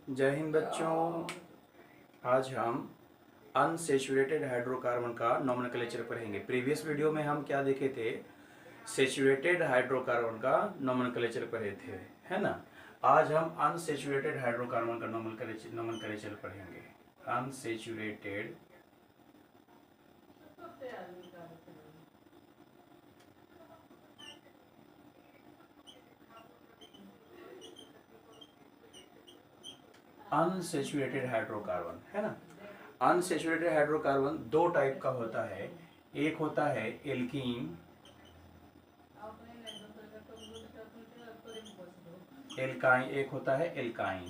जय हिंद बच्चों। आज हम अनसेचुरेटेड हाइड्रोकार्बन का नॉमेनक्लेचर पढ़ेंगे। प्रीवियस वीडियो में हम क्या देखे थे? सेचुरेटेड हाइड्रोकार्बन का नॉमेनक्लेचर पढ़े थे, है ना। आज हम अनसेचुरेटेड हाइड्रोकार्बन का नॉमेनक्लेचर पढ़ेंगे। अनसेचुरेटेड अनसेचुरेटेड हाइड्रोकार्बन, है ना। अनसेचुरेटेड हाइड्रोकार्बन दो टाइप का होता है। एक होता है एल्कीन, एक होता है एल्काइन।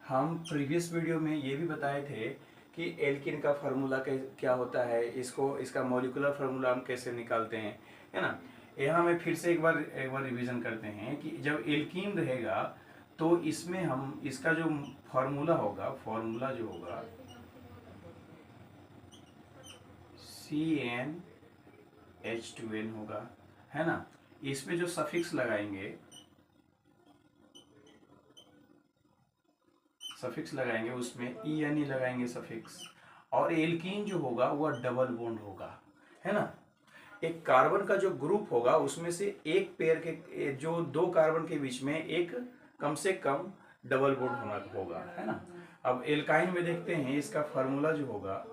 हम प्रीवियस वीडियो में ये भी बताए थे कि एल्कीन का फार्मूला क्या होता है, इसका मॉलिक्यूलर फार्मूला हम कैसे निकालते हैं, है ना। यहाँ में फिर से एक बार रिवीजन करते हैं कि जब एल्कीन रहेगा तो इसमें हम इसका जो फार्मूला जो होगा CnH2n होगा, है ना। इसमें जो सफिक्स लगाएंगे उसमें ENE लगाएंगे सफिक्स। और एल्कीन जो होगा वह डबल बॉन्ड होगा, है ना। एक कार्बन का जो ग्रुप होगा उसमें से एक पेयर के जो दो कार्बन के बीच में एक कम से कम डबल बॉन्ड होना होगा, है ना। अब एल्काइन में देखते हैं इसका फार्मूला जो होगा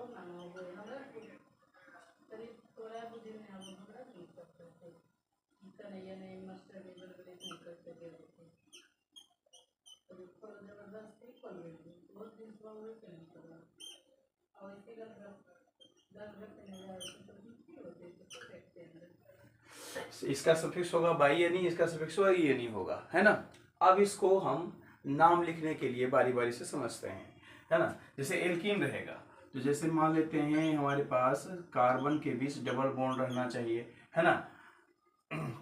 इसका सफिक्स होगा बाई यानी इसका सफिक्स होगा यानी होगा, है ना। अब इसको हम नाम लिखने के लिए बारी बारी से समझते हैं, है ना। जैसे एल्कीन रहेगा तो जैसे मान लेते हैं हमारे पास कार्बन के बीच डबल बॉन्ड रहना चाहिए, है ना।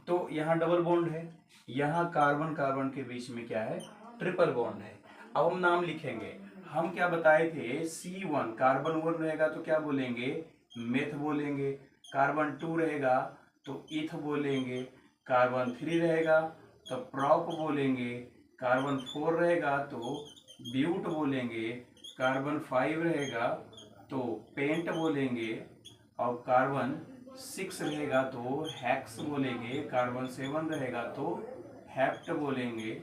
तो यहाँ डबल बॉन्ड है, यहाँ कार्बन कार्बन के बीच में क्या है? ट्रिपल बॉन्ड है। अब हम नाम लिखेंगे। हम क्या बताए थे? C1 कार्बन 1 रहेगा तो क्या बोलेंगे? मेथ बोलेंगे। कार्बन 2 रहेगा तो इथ बोलेंगे। कार्बन 3 रहेगा तो प्रॉप बोलेंगे। कार्बन 4 रहेगा तो ब्यूट बोलेंगे। कार्बन 5 रहेगा तो पेंट बोलेंगे। और कार्बन 6 रहेगा तो हेक्स बोलेंगे। कार्बन 7 रहेगा तो हेप्ट बोलेंगे।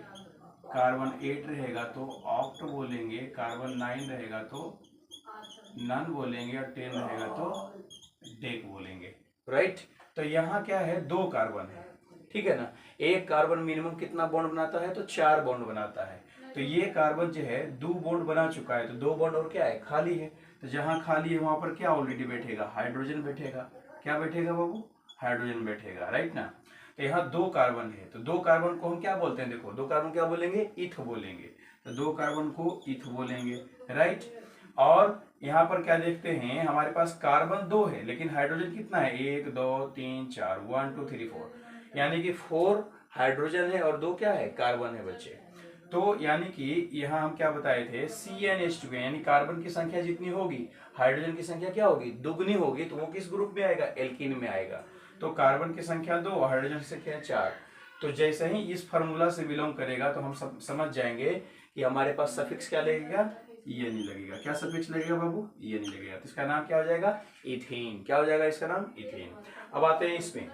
कार्बन 8 रहेगा तो ऑक्ट बोलेंगे। कार्बन 9 रहेगा तो नन बोलेंगे। और 10 रहेगा तो डेक बोलेंगे, राइट। तो यहाँ क्या है? दो कार्बन है, ठीक है ना। एक कार्बन मिनिमम कितना बॉन्ड बनाता है? तो 4 बॉन्ड बनाता है। तो ये कार्बन जो है 2 बॉन्ड बना चुका है, तो 2 बॉन्ड और क्या है? खाली है। तो जहाँ खाली है वहां पर क्या ऑलरेडी बैठेगा? हाइड्रोजन बैठेगा। क्या बैठेगा बाबू? हाइड्रोजन बैठेगा, राइट ना। तो यहाँ 2 कार्बन है, तो 2 कार्बन को हम क्या बोलते हैं? देखो 2 कार्बन क्या बोलेंगे? इथ बोलेंगे। तो 2 कार्बन को इथ बोलेंगे, राइट। और यहाँ पर क्या देखते हैं? हमारे पास कार्बन 2 है लेकिन हाइड्रोजन कितना है? 1 2 3 4, 1 2 3 4, यानी कि 4 हाइड्रोजन है और 2 क्या है? कार्बन है बच्चे। तो यानी कि यहाँ हम क्या बताए थे? CnH2 यानी कार्बन की संख्या जितनी होगी हाइड्रोजन की संख्या क्या होगी? दुगनी होगी। तो वो किस ग्रुप में आएगा? एल्कीन में आएगा। तो कार्बन की संख्या 2, हाइड्रोजन की संख्या 4। तो जैसे ही इस फार्मूला से बिलोंग करेगा तो हम समझ जाएंगे कि हमारे पास सफिक्स क्या लगेगा? ये नहीं लगेगा। क्या सफिक्स लगेगा बाबू? ये नहीं लगेगा। तो इसका नाम क्या हो जाएगा? इथेन। क्या हो जाएगा इसका नाम? इथेन। अब आते हैं इसमें।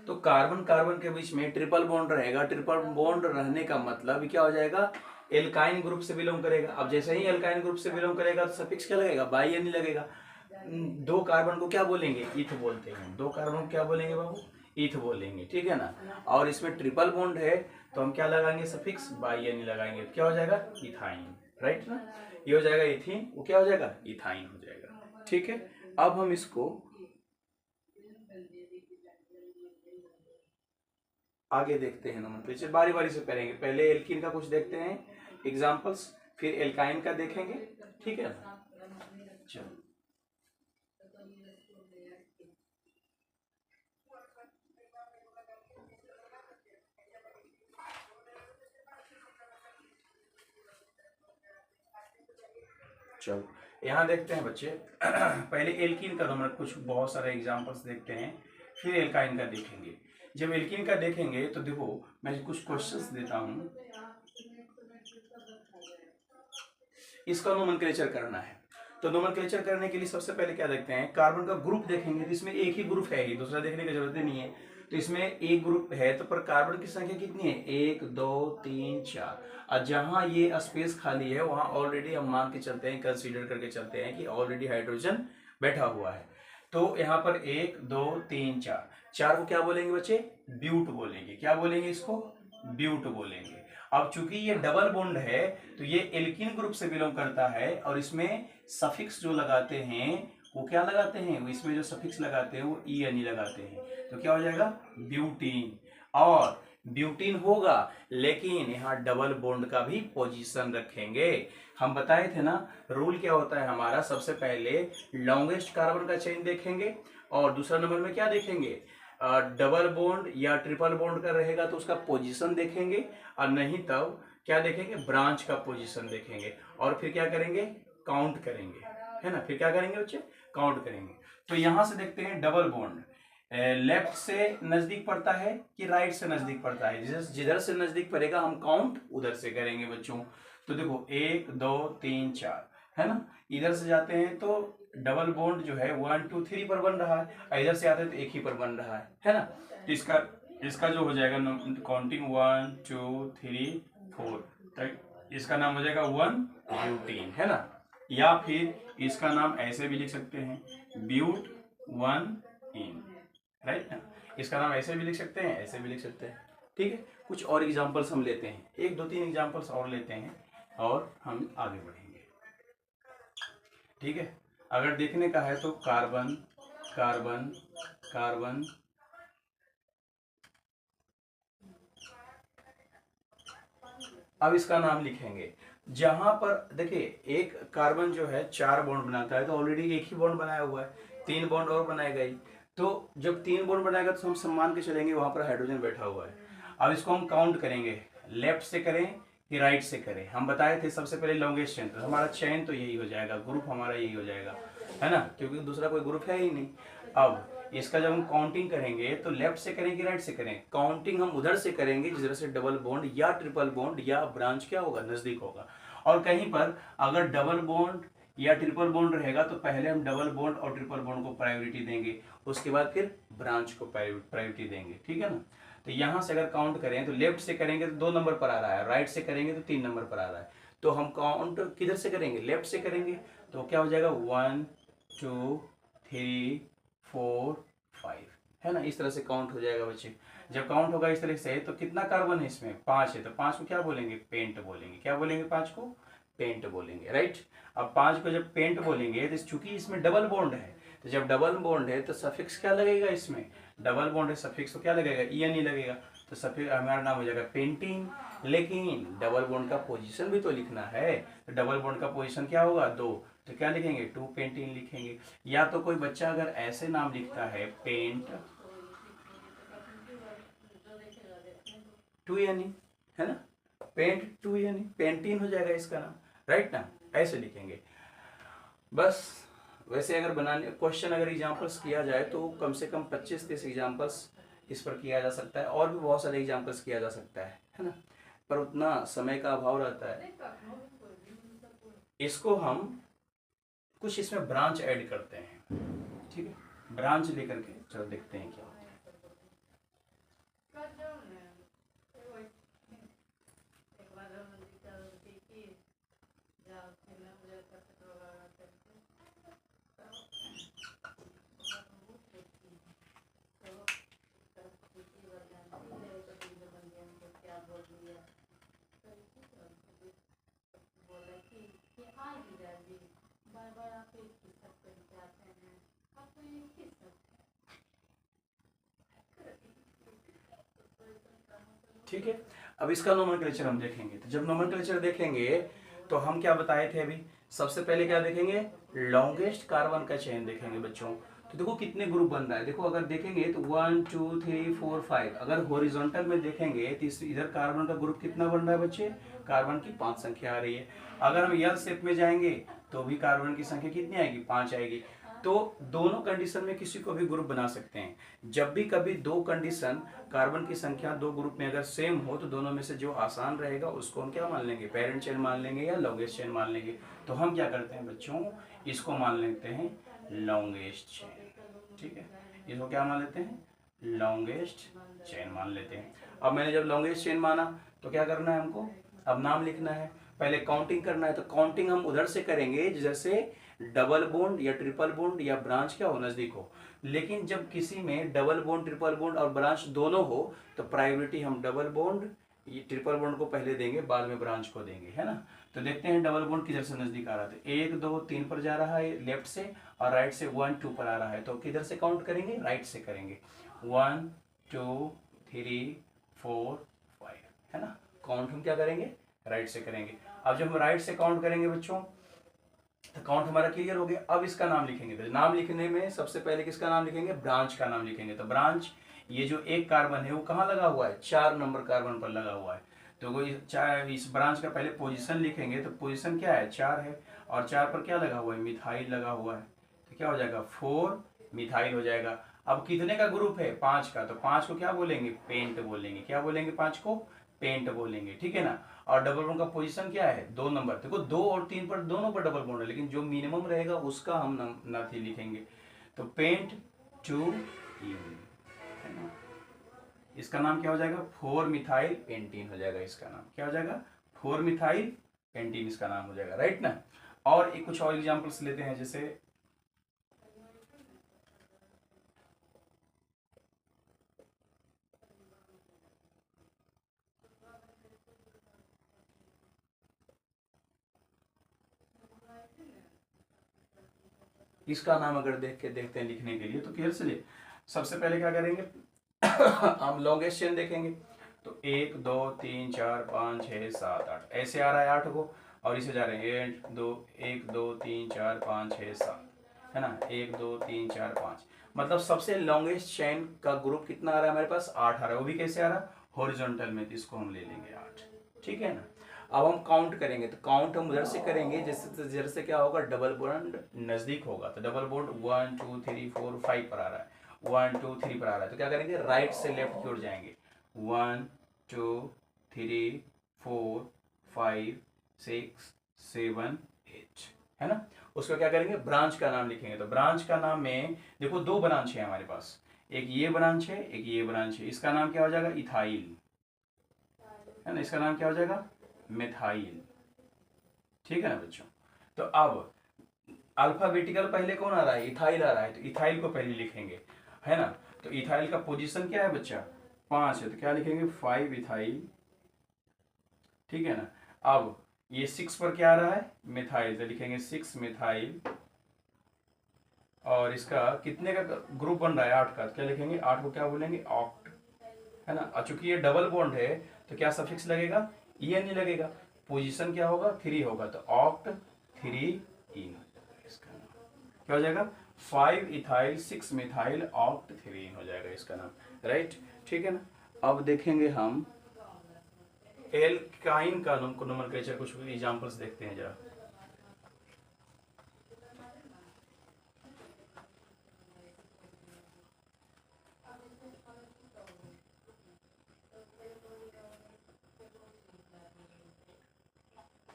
तो कार्बन कार्बन के बीच में ट्रिपल बॉन्ड रहेगा। ट्रिपल बॉन्ड रहने का मतलब क्या हो जाएगा? एल्काइन ग्रुप से बिलोंग करेगा। अब जैसे ही एल्काइन ग्रुप से बिलोंग करेगा तो सफिक्स क्या लगेगा? बाई यानी लगेगा। 2 कार्बन को क्या बोलेंगे? इथ बोलते हैं। 2 कार्बन को क्या बोलेंगे बाबू? इथ बोलेंगे, ठीक है ना। और इसमें ट्रिपल बॉन्ड है तो हम क्या लगाएंगे? सफिक्स बाई यानी लगाएंगे। क्या हो जाएगा? इथाइन, राइट ना। ये हो जाएगा इथीन, वो क्या हो जाएगा? इथाइन हो जाएगा, ठीक है। अब हम इसको आगे देखते हैं नोमेनक्लेचर, बारी बारी से पढ़ेंगे। पहले एल्कीन का कुछ देखते हैं एग्जांपल्स, फिर एल्काइन का देखेंगे, ठीक है। चलो चलो यहाँ देखते हैं बच्चे। पहले एल्कीन का नंबर कुछ बहुत सारे एग्जांपल्स देखते हैं, फिर एल्काइन का देखेंगे। जब एल्कीन का देखेंगे तो देखो मैं कुछ क्वेश्चंस देता हूं, इसका नोमेनक्लेचर करना है। तो नोमेनक्लेचर करने के लिए सबसे पहले क्या देखते हैं, कार्बन का ग्रुप देखेंगे। तो इसमें एक ही ग्रुप है ही, दूसरा देखने की जरूरत ही नहीं है। तो इसमें एक ग्रुप है तो पर कार्बन की संख्या कितनी है, 1 2 3 4। और जहां ये स्पेस खाली है वहां ऑलरेडी हम मान के चलते हैं, कंसीडर करके चलते हैं कि ऑलरेडी हाइड्रोजन बैठा हुआ है। तो यहाँ पर 1 2 3 4, 4 को क्या बोलेंगे बच्चे, ब्यूट बोलेंगे। क्या बोलेंगे इसको, ब्यूट बोलेंगे। अब चूंकि ये डबल बॉन्ड है तो ये एल्कीन ग्रुप से बिलोंग करता है, और इसमें सफिक्स जो लगाते हैं वो क्या लगाते हैं, वो इसमें जो सफिक्स लगाते हैं वो ई लगाते हैं। तो क्या हो जाएगा, ब्यूटीन। और ब्यूटीन होगा लेकिन यहाँ डबल बॉन्ड का भी पोजीशन रखेंगे। हम बताए थे ना रूल क्या होता है हमारा, सबसे पहले लॉन्गेस्ट कार्बन का चेन देखेंगे और दूसरा नंबर में क्या देखेंगे, डबल बॉन्ड या ट्रिपल बॉन्ड का रहेगा तो उसका पोजीशन देखेंगे, और नहीं तब क्या देखेंगे, ब्रांच का पोजीशन देखेंगे। और फिर क्या करेंगे, काउंट करेंगे, है ना। फिर क्या करेंगे बच्चे, काउंट करेंगे। तो यहां से देखते हैं डबल बॉन्ड लेफ्ट से नजदीक पड़ता है कि राइट से नजदीक पड़ता है। जिधर से नजदीक पड़ेगा हम काउंट उधर से करेंगे बच्चों। तो देखो 1 2 3 4, है ना। इधर से जाते हैं तो डबल बॉन्ड जो है 1 2 3 पर बन रहा है, इधर से आते हैं तो एक ही पर बन रहा है ना। तो इसका जो हो जाएगा काउंटिंग 1 2 3 4, तो इसका नाम हो जाएगा 1 ब्यूटीन, है ना। या फिर इसका नाम ऐसे भी लिख सकते हैं, ब्यूट 1 इन, राइट ना। इसका नाम ऐसे भी लिख सकते हैं, ऐसे भी लिख सकते हैं, ठीक है। कुछ और एग्जांपल्स हम लेते हैं, 1 2 3 एग्जांपल्स और लेते हैं और हम आगे बढ़ेंगे, ठीक है। अगर देखने का है तो कार्बन कार्बन कार्बन, अब इसका नाम लिखेंगे। जहां पर देखिए एक कार्बन जो है 4 बॉन्ड बनाता है तो ऑलरेडी एक ही बॉन्ड बनाया हुआ है, 3 बॉन्ड और बनाएगा ही। तो जब 3 बॉन्ड बनाएगा तो हम सम्मान के चलेंगे वहां पर हाइड्रोजन बैठा हुआ है। अब इसको हम काउंट करेंगे, लेफ्ट से करें कि राइट से करें। हम बताए थे सबसे पहले लॉन्गेस्ट चेन, तो हमारा चेन तो यही हो जाएगा, ग्रुप हमारा यही हो जाएगा, है ना, क्योंकि दूसरा कोई ग्रुप है ही नहीं। अब इसका जब हम काउंटिंग करेंगे तो लेफ्ट से करें कि राइट से करें, काउंटिंग हम उधर से करेंगे जिधर से डबल बॉन्ड या ट्रिपल बॉन्ड या ब्रांच क्या होगा, नजदीक होगा। और कहीं पर अगर डबल बॉन्ड या ट्रिपल बॉन्ड रहेगा तो पहले हम डबल बॉन्ड और ट्रिपल बॉन्ड को प्रायोरिटी देंगे, उसके बाद फिर ब्रांच को प्रायोरिटी देंगे, ठीक है ना। तो यहां से अगर काउंट करें तो लेफ्ट से करेंगे तो 2 नंबर पर आ रहा है, राइट से करेंगे तो 3 नंबर पर आ रहा है। तो हम काउंट किधर से करेंगे, लेफ्ट से करेंगे। तो क्या हो जाएगा 1 2 3 4 5, है ना। इस तरह से काउंट हो जाएगा बच्चे। जब काउंट होगा इस तरह से तो कितना कार्बन है इसमें, 5 है। तो 5 को क्या बोलेंगे, पेंट बोलेंगे। क्या बोलेंगे, 5 को पेंट बोलेंगे, राइट। अब 5 को जब पेंट बोलेंगे तो चूंकि इसमें डबल बॉन्ड है, तो जब डबल बॉन्ड है तो सफिक्स क्या लगेगा, इसमें डबल बॉन्ड है सफिक्स तो क्या लगेगा, ई लगेगा। तो सफिक्स हमारा नाम हो जाएगा पेंटीन। लेकिन डबल बॉन्ड का पोजीशन भी तो लिखना है, तो डबल बॉन्ड का पोजीशन क्या होगा, 2। तो क्या लिखेंगे, 2 पेंटीन लिखेंगे। या तो कोई बच्चा अगर ऐसे नाम लिखता है पेंट 2 है ना, पेंट 2 पेंटीन हो जाएगा इसका नाम, राइट ना। ऐसे लिखेंगे बस। वैसे अगर बनाने क्वेश्चन अगर एग्जांपल्स किया जाए तो कम से कम 25-30 एग्जांपल्स इस पर किया जा सकता है, और भी बहुत सारे एग्जांपल्स किया जा सकता है ना, पर उतना समय का अभाव रहता है। इसको हम कुछ इसमें ब्रांच ऐड करते हैं, ठीक है। ब्रांच लेकर के चलो देखते हैं क्या होता है। ठीक है। अब इसका नोमेनक्लेचर हम देखेंगे। तो जब नोमेनक्लेचर देखेंगे तो हम क्या बताए थे अभी, सबसे पहले क्या देखेंगे, लॉन्गेस्ट कार्बन का चेन देखेंगे बच्चों। तो देखो कितने ग्रुप बन रहा है, देखो अगर देखेंगे तो 1 2 3 4 5। अगर हॉरिजॉन्टल में देखेंगे तो इधर कार्बन का ग्रुप कितना बन रहा है बच्चे, कार्बन की 5 संख्या आ रही है। अगर हम यल शेप में जाएंगे तो भी कार्बन की संख्या कितनी आएगी, 5 आएगी। तो दोनों कंडीशन में किसी को भी ग्रुप बना सकते हैं। जब भी कभी दो कंडीशन कार्बन की संख्या दो ग्रुप में अगर सेम हो तो दोनों में से जो आसान रहेगा उसको हम क्या मान लेंगे, पेरेंट चेन मान लेंगे या लॉन्गेस्ट चेन मान लेंगे। तो हम क्या करते हैं बच्चों, इसको मान लेते हैं लॉन्गेस्ट चेन। ठीक है, इसको क्या मान लेते हैं, लॉन्गेस्ट चेन मान लेते हैं। अब मैंने जब लॉन्गेस्ट चेन माना तो क्या करना है हमको, अब नाम लिखना है, पहले काउंटिंग करना है। तो काउंटिंग हम उधर से करेंगे जैसे डबल बॉन्ड या ट्रिपल बॉन्ड या ब्रांच क्या हो, नजदीक हो। लेकिन जब किसी में डबल बॉन्ड, ट्रिपल बॉन्ड और ब्रांच दोनों हो तो प्रायोरिटी हम डबल बॉन्ड, ये ट्रिपल बॉन्ड को पहले देंगे, बाद में ब्रांच को देंगे, है ना। तो देखते हैं डबल बॉन्ड किधर से नजदीक आ रहा है। 1 2 3 पर जा रहा है लेफ्ट से, और राइट से 1 2 पर आ रहा है। तो किधर से काउंट करेंगे, राइट से करेंगे। 1 2 3 4 5, है ना। काउंट हम क्या करेंगे, राइट से करेंगे। अब जब हम राइट से काउंट करेंगे बच्चों तो काउंट हमारा क्लियर हो गया। अब इसका नाम लिखेंगे। तो नाम लिखने में सबसे पहले किसका नाम लिखेंगे, ब्रांच का नाम लिखेंगे। तो ब्रांच, ये जो एक कार्बन है वो कहाँ लगा हुआ है, 4 नंबर कार्बन पर लगा हुआ है। तो वो इस ब्रांच का पहले पोजीशन लिखेंगे। तो पोजीशन क्या है, 4 है, और 4 पर क्या लगा हुआ है, मिथाइल लगा हुआ है। तो क्या हो जाएगा, 4 मिथाइल हो जाएगा। अब कितने का ग्रुप है, 5 का। तो 5 को क्या बोलेंगे, पेंट बोलेंगे। क्या बोलेंगे, 5 को पेंट बोलेंगे, ठीक है ना। और डबल बॉन्ड का पोजीशन क्या है, 2 नंबर। देखो 2 और 3 पर दोनों पर डबल बॉन्ड है, लेकिन जो मिनिमम रहेगा उसका हम नाथी लिखेंगे। तो पेंट टू इन, है ना। इसका नाम क्या हो जाएगा, 4 मिथाइल पेंटीन हो जाएगा। इसका नाम क्या हो जाएगा, 4 मिथाइल पेंटीन इसका नाम हो जाएगा, राइट ना। और एक कुछ और एग्जांपल्स लेते हैं, जैसे इसका नाम अगर देखते हैं लिखने के लिए तो केयर से लिए सबसे पहले क्या करेंगे हम लॉन्गेस्ट चेन देखेंगे। तो 1 2 3 4 5 6 7 8 ऐसे आ रहा है 8 को, और इसे जा रहे हैं 1 2 3 4 5 6 7, है ना। 1 2 3 4 5, मतलब सबसे लॉन्गेस्ट चेन का ग्रुप कितना आ रहा है हमारे पास, 8 आ रहा है। वो भी कैसे आ रहा है, हॉरिजॉन्टल में। तो इसको हम ले लेंगे 8, ठीक है ना। अब हम काउंट करेंगे। तो काउंट हम उधर से करेंगे जैसे क्या होगा, डबल बॉन्ड नजदीक होगा। तो डबल बॉन्ड 1 2 3 4 5 पर आ रहा है, 1 2 3 पर आ रहा है। तो क्या करेंगे, राइट से लेफ्ट की ओर जाएंगे। 1 2 3 4 5 6 7 8, है ना। उसको क्या करेंगे, ब्रांच का नाम लिखेंगे। तो ब्रांच का नाम में देखो 2 ब्रांच है हमारे पास, एक ये ब्रांच है, एक ये ब्रांच है। इसका नाम क्या हो जाएगा, इथाइल, है ना। इसका नाम क्या हो जाएगा, मिथाइल, ठीक है ना बच्चों। तो अब अल्फाबेटिकल पहले कौन आ रहा है, इथाइल आ रहा है। तो इथाइल को पहले लिखेंगे, है ना। तो इथाइल का पोजीशन क्या है बच्चा, 5 है। तो क्या लिखेंगे, 5 इथाइल, ठीक है ना। अब ये 6 पर क्या आ रहा है, मिथाइल। तो लिखेंगे 6 मिथाइल। और इसका कितने का ग्रुप बन रहा है, 8 का। तो क्या लिखेंगे, 8 को क्या बोलेंगे, ऑक्ट, है ना। और चूंकि ये डबल बॉन्ड है तो क्या सफिक्स लगेगा, ई नहीं लगेगा। पोजीशन क्या होगा, 3 होगा। तो ऑक्ट 3 इन, इसका नाम क्या हो जाएगा, 5 इथाइल 6 मिथाइल ऑक्ट 3 इन हो जाएगा इसका नाम, राइट, ठीक है ना। अब देखेंगे हम एल्काइन का नोमेनक्लेचर, कुछ एग्जांपल्स देखते हैं जरा।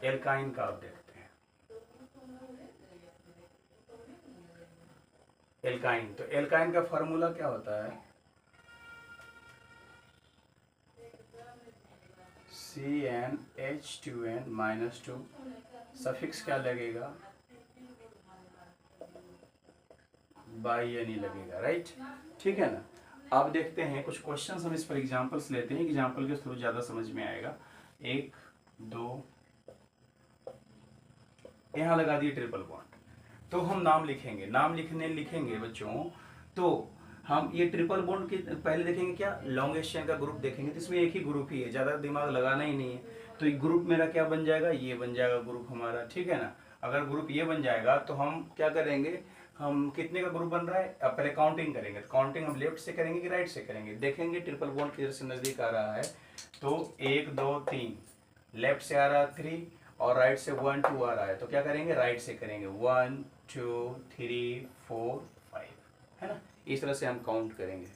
एल्काइन का आप देखते हैं, एल्काइन। तो एल्काइन का फार्मूला क्या होता है, CnH2n-2, सफिक्स क्या लगेगा, बाई नहीं लगेगा, राइट, ठीक है ना। अब देखते हैं कुछ क्वेश्चंस, हम इस पर एग्जांपल्स लेते हैं। एग्जांपल के थ्रू ज़्यादा समझ में आएगा। 1 2, यहाँ लगा दिए ट्रिपल बॉन्ड। तो हम नाम लिखेंगे, नाम लिखेंगे बच्चों। तो हम ये ट्रिपल बॉन्ड के पहले देखेंगे क्या, लॉन्गेस्ट चेन का ग्रुप देखेंगे। तो इसमें एक ही ग्रुप ही है, ज़्यादा दिमाग लगाना ही नहीं है। तो ये ग्रुप मेरा क्या बन जाएगा, ये बन जाएगा ग्रुप हमारा, ठीक है ना। अगर ग्रुप ये बन जाएगा तो हम क्या करेंगे, हम कितने का ग्रुप बन रहा है, अब पहले काउंटिंग करेंगे। तो काउंटिंग हम लेफ्ट से करेंगे कि राइट से करेंगे, देखेंगे ट्रिपल बॉन्ड किधर से नज़दीक आ रहा है। तो 1 2 3, लेफ्ट से आ रहा है 3, और राइट से 1 2 आ रहा है। तो क्या करेंगे, राइट से करेंगे। 1 2 3 4 5, है ना। इस तरह से हम काउंट करेंगे।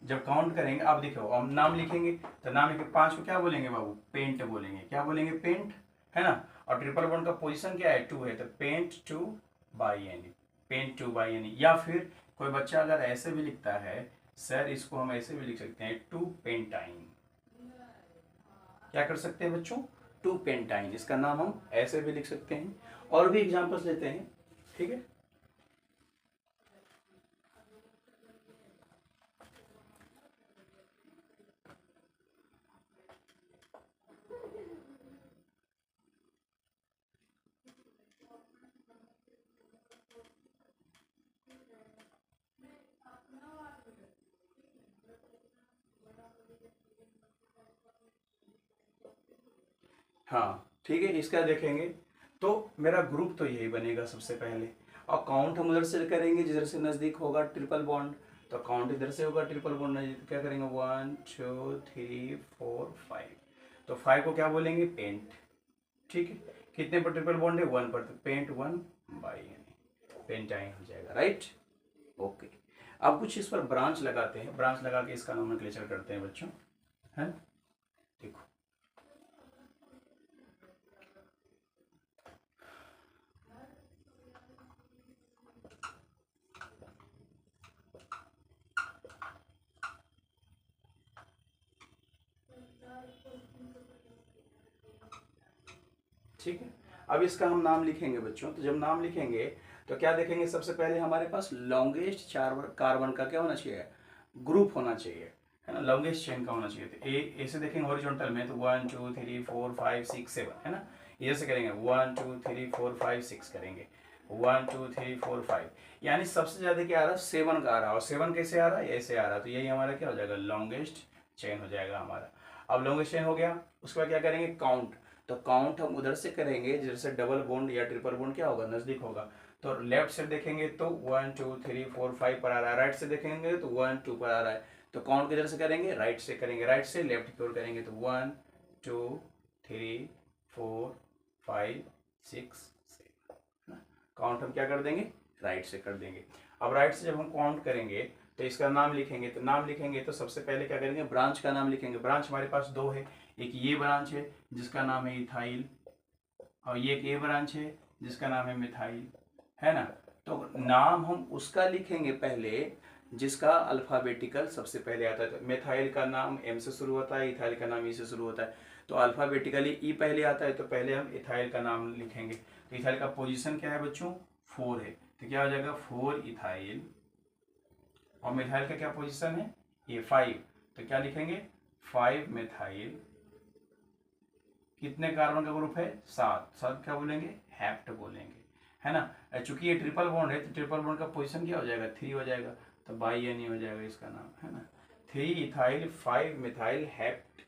जब काउंट करेंगे, अब देखो हम नाम लिखेंगे, तो नाम लिखे 5 को क्या बोलेंगे बाबू, पेंट बोलेंगे। क्या बोलेंगे, पेंट, है ना। और ट्रिपल बॉन्ड का पोजीशन क्या है, 2 है, तो paint 2 by n, paint 2 by n. या फिर कोई बच्चा अगर ऐसे भी लिखता है, सर इसको हम ऐसे भी लिख सकते हैं, 2 पेंटाइन। क्या कर सकते हैं बच्चों, 2 पेंटाइन, इसका नाम हम ऐसे भी लिख सकते हैं। और भी एग्जांपल्स लेते हैं, ठीक है। हाँ ठीक है, इसका देखेंगे तो मेरा ग्रुप तो यही बनेगा सबसे पहले। और काउंट हम उधर से करेंगे जिधर से नज़दीक होगा ट्रिपल बॉन्ड, तो काउंट इधर से होगा ट्रिपल बॉन्ड नज़दीक, तो क्या करेंगे 1 2 3 4 5, तो 5 को क्या बोलेंगे, पेंट। ठीक है, कितने पर ट्रिपल बॉन्ड है, 1 पर, तो पेंट 1 बाई एन, पेंटाइन हो जाएगा, राइट। ओके, अब कुछ इस पर ब्रांच लगाते हैं, ब्रांच लगा के इसका नोमेनक्लेचर करते हैं बच्चों, है। देखो ठीक है, अब इसका हम नाम लिखेंगे बच्चों। तो जब नाम लिखेंगे तो क्या देखेंगे, सबसे पहले हमारे पास लॉन्गेस्ट चार कार्बन का क्या होना चाहिए, ग्रुप होना चाहिए, है ना, लॉन्गेस्ट चेन का होना चाहिए। तो ए से देखेंगे हॉरिजॉन्टल में, तो 1 2 3 4 5 6 7, है ना। ये से करेंगे 1 2 3 4 5 6 करेंगे, 1 2 3 4 5, यानी सबसे ज़्यादा क्या आ रहा है, 7 का आ रहा है। और 7 कैसे आ रहा है, ऐसे आ रहा है, तो यही हमारा क्या हो जाएगा, लॉन्गेस्ट चेन हो जाएगा हमारा। अब लॉन्गेस्ट चेन हो गया, उसके बाद क्या करेंगे, काउंट। तो काउंट हम उधर से करेंगे जैसे डबल बॉन्ड या ट्रिपल बॉन्ड क्या होगा, नजदीक होगा। तो लेफ्ट से देखेंगे तो 1 2 3 4 5 पर आ रहा है, राइट से देखेंगे तो 1 2 पर आ रहा है। तो काउंट किधर से करेंगे, राइट से करेंगे, राइट से लेफ्ट की ओर करेंगे, तो 1 2 3 4 5 6 7, काउंट हम क्या कर देंगे, राइट से कर देंगे। अब राइट से जब हम काउंट करेंगे तो इसका नाम लिखेंगे, तो नाम लिखेंगे तो सबसे पहले क्या करेंगे, ब्रांच का नाम लिखेंगे। ब्रांच हमारे पास 2 है, एक ये ब्रांच है जिसका नाम है इथाइल, और ये एक ए ब्रांच है जिसका नाम है मिथाइल, है ना। तो नाम हम उसका लिखेंगे पहले जिसका अल्फाबेटिकल सबसे पहले आता है। तो मिथाइल का नाम एम से शुरू होता है, इथाइल का नाम ई से शुरू होता है, तो अल्फाबेटिकली ई पहले आता है, तो पहले हम इथाइल का नाम लिखेंगे। तो इथाइल का पोजीशन क्या है बच्चों, 4 है, तो क्या हो जाएगा 4 इथाइल। और मिथाइल का क्या पोजीशन है, ये 5, तो क्या लिखेंगे 5 मिथाइल। कितने कार्बन का ग्रुप है, 7, 7 क्या बोलेंगे, हैप्ट बोलेंगे, है ना। चूंकि ये ट्रिपल बॉन्ड है तो ट्रिपल बॉन्ड का पोजीशन क्या हो जाएगा, 3 हो जाएगा, तो बाई एन हो जाएगा इसका नाम, है ना। 3 इथाइल 5 मिथाइल हैप्ट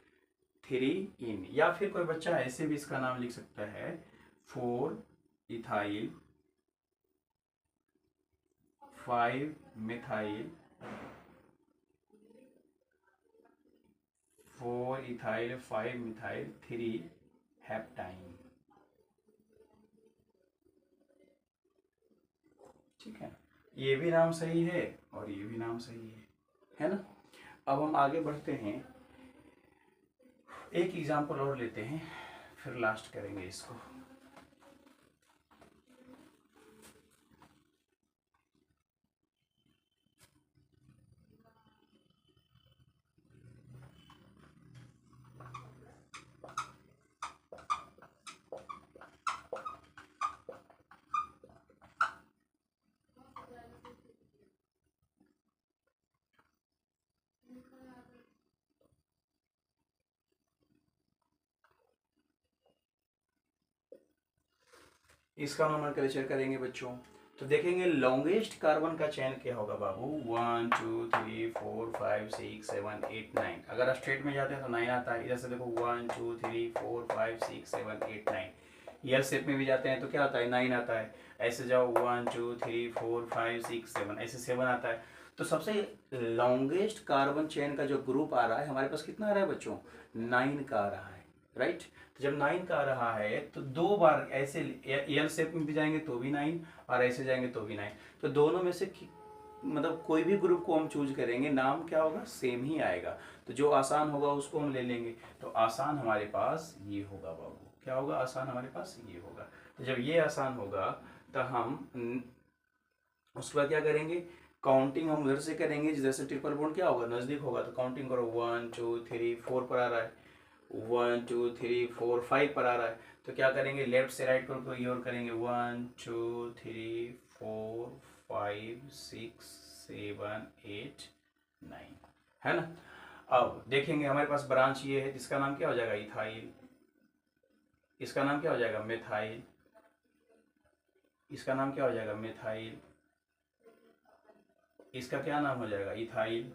3 इन। या फिर कोई बच्चा ऐसे भी इसका नाम लिख सकता है, 4 ethyl 5 methyl 4 ethyl 5 methyl 3 heptyne. ठीक है, ये भी नाम सही है और ये भी नाम सही है ना। अब हम आगे बढ़ते हैं, एक एग्जांपल और लेते हैं, फिर लास्ट करेंगे इसको। इसका नोमेनक्लेचर करेंगे बच्चों। तो देखेंगे लॉन्गेस्ट कार्बन का चेन क्या होगा बाबू, 1 2 3 4 5 6 7 8 9। अगर स्ट्रेट में जाते हैं तो 9 आता है। इधर से देखो 1 2 3 4 5 6 7 8 9। यल शेप में भी जाते हैं तो क्या आता है, 9 आता है। ऐसे जाओ 1 2 3 4 5 6 7, ऐसे 7 आता है। तो सबसे लॉन्गेस्ट कार्बन चेन का जो ग्रुप आ रहा है हमारे पास कितना आ रहा है बच्चों, 9 का आ रहा है, राइट। तो जब 9 का आ रहा है तो 2 बार ऐसे एल शेप में भी जाएंगे तो भी 9 और ऐसे जाएंगे तो भी 9। तो दोनों में से मतलब कोई भी ग्रुप को हम चूज करेंगे, नाम क्या होगा, सेम ही आएगा। तो जो आसान होगा उसको हम ले लेंगे। तो आसान हमारे पास ये होगा बाबू, क्या होगा, आसान हमारे पास ये होगा। तो जब ये आसान होगा तो हम उसके बाद क्या करेंगे, काउंटिंग हम उधर से करेंगे। जैसे ट्रिपल बॉन्ड क्या होगा, नज़दीक होगा तो काउंटिंग करो, 1 2 3 4 पर आ रहा है, 1 2 3 4 5 पर आ रहा है। तो क्या करेंगे, लेफ्ट से राइट को योर करेंगे, 1 2 3 4 5 6 7 8 9, है ना। अब देखेंगे हमारे पास ब्रांच ये है, इसका नाम क्या हो जाएगा, इथाइल। इसका नाम क्या हो जाएगा, मिथाइल। इसका नाम क्या हो जाएगा, मिथाइल। इसका क्या नाम हो जाएगा, इथाइल।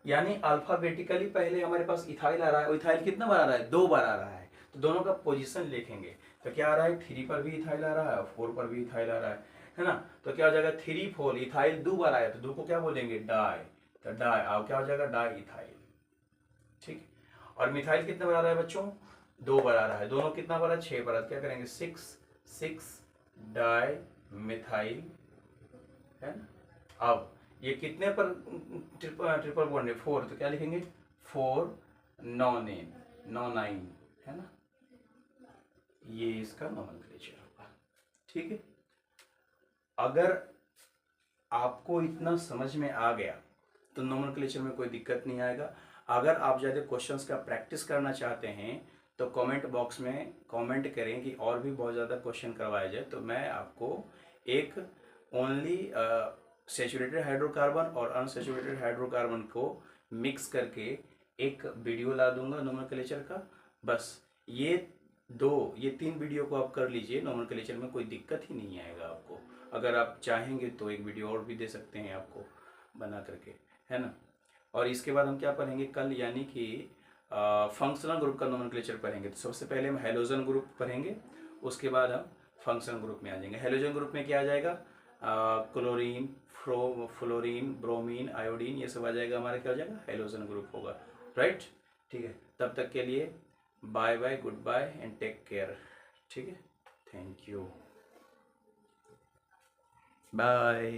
यानी अल्फाबेटिकली पहले हमारे पास इथाइल आ रहा है। इथाइल कितना बार आ रहा है, 2 बार आ रहा है। तो दोनों का पोजीशन लिखेंगे। तो क्या आ रहा है, 3 पर भी इथाइल आ रहा है और 4 पर भी इथाइल आ रहा है ना। तो क्या हो जाएगा, 3 4 इथाइल 2 बार आया तो 2 को क्या बोलेंगे, डाई। तो डाई अब क्या हो जाएगा, डाई इथाइल। ठीक। और मिथाइल कितना बार आ रहा है बच्चों, 2 बार आ रहा है। दोनों कितना बार है, 6 बार। क्या करेंगे, 6 6 डाई मिथाइल, है ना। अब ये कितने पर ट्रिपल बॉन्ड है, 4। तो क्या लिखेंगे, 4 नॉनेन, नॉनाइन, है ना। ये इसका नोमेनक्लेचर होगा। ठीक है। अगर आपको इतना समझ में आ गया तो नोमेनक्लेचर में कोई दिक्कत नहीं आएगा। अगर आप ज़्यादा क्वेश्चंस का प्रैक्टिस करना चाहते हैं तो कमेंट बॉक्स में कमेंट करें कि और भी बहुत ज़्यादा क्वेश्चन करवाया जाए। तो मैं आपको एक ओनली सैचुरेटेड हाइड्रोकार्बन और अनसैचुरेटेड हाइड्रोकार्बन को मिक्स करके एक वीडियो ला दूंगा नोमेनक्लेचर का। बस ये 3 वीडियो को आप कर लीजिए, नोमेनक्लेचर में कोई दिक्कत ही नहीं आएगा आपको। अगर आप चाहेंगे तो एक वीडियो और भी दे सकते हैं आपको बना करके, है ना। और इसके बाद हम क्या पढ़ेंगे कल, यानी कि फंक्शनल ग्रुप का नोमेनक्लेचर पढ़ेंगे। तो सबसे पहले हम हेलोजन ग्रुप पढ़ेंगे, उसके बाद हम फंक्शनल ग्रुप में आ जाएंगे। हेलोजन ग्रुप में क्या आ जाएगा, क्लोरीन, फ्लोरीन, ब्रोमीन, आयोडीन, ये सब आ जाएगा हमारा, क्या हो जाएगा, हेलोजन ग्रुप होगा। राइट। ठीक है, तब तक के लिए bye bye, good bye and take care. ठीक है, थैंक यू, बाय।